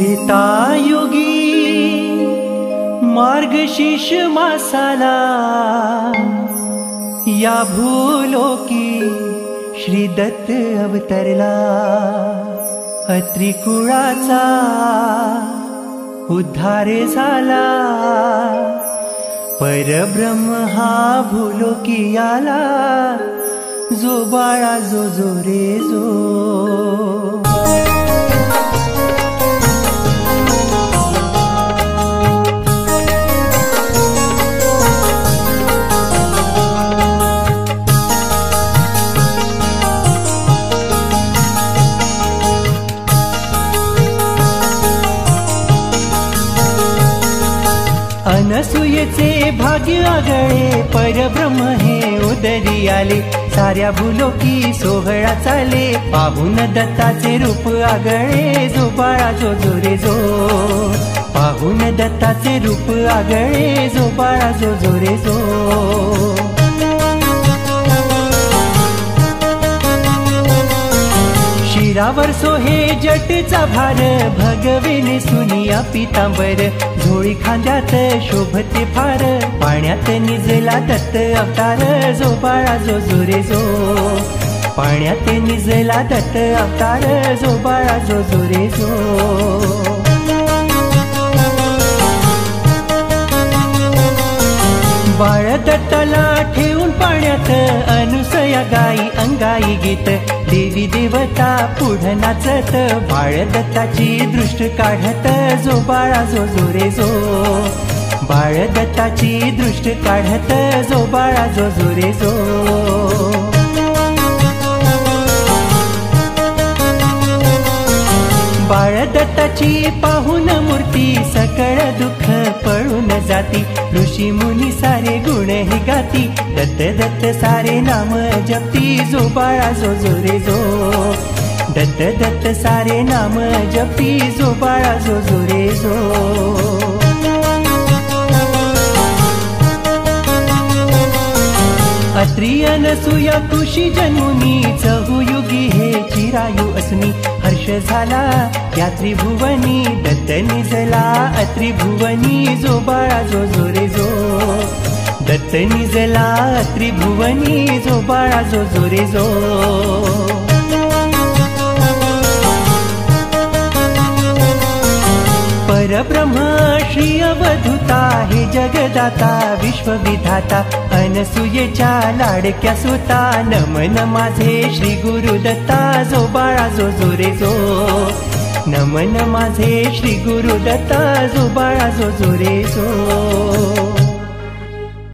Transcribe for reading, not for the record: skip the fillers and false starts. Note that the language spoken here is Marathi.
त्रेतायुगी मार्गशीर्ष मासाला या भूलोकी श्री दत्त अवतरला। अत्री कुळाचा उद्धार झाला, परब्रह्म हा भूलोकी आला। जो बाळा जो जो रे जो, अनसूयेचे भाग्य आगळे, परब्रह्म हे उदरी आले। साऱ्या भूलोकी सोहळा चाले, पाहून दत्ताचे रूप आगळे। जो बाळा जो जो रे जो, पाहून दत्ताचे रूप आगळे। जो बाळा जो जो रे जो, शिरावर सोहे जटेचा भार, भगवेने सुनिया पितांबर। झोळी खांद्यात शोभते फार, पाण्यात निजला दत्त अवतार। जो बाळा जो जो रे जो, पाण्यात निजला दत्त अवतार। जो बाळा जो जो रे जो, बाळ दत्ताला ठेवून पाण्यात, अनुसया गाई अंगाई गीत। देवी देवता पुढं नाचत, बाळ दत्ताची दृष्ट काढत। जो बाळा जो जो रे जो, बाळ दत्ताची दृष्ट काढत। जो बाळा जो जो रे जो, बाळ दत्ताची पाहून मूर्ती, सकळ दुःख पळून जाती। ऋषी मुनी सारे गुण हे गाती, दत्त दत्त सारे नाम जपती। जो बाळा जो जो रे जो, दत्त दत्त सारे नाम जपती। जो बाळा जो जो रे जो, अत्री अनसूया तुशी जन्मुनी। चहुयुगी हे चिरायू असनी, हर्ष झाला या त्रिभुवनी। दत्त निजला अत्री भुवनी। जो बाळा जो जो रे जो, दत्त निजला अत्री भुवनी। जो बाळा जो जो रे जो, परब्रह्म श्री अवधूता हे जगदाता विश्वविधाता। अनसूयेच्या लाडक्या सुता, नमन माझे श्री गुरु दत्ता। जो बाळा जो जो रे जो, नमन माझे श्री गुरु दत्ता। जो बाळा जो जो रे जो,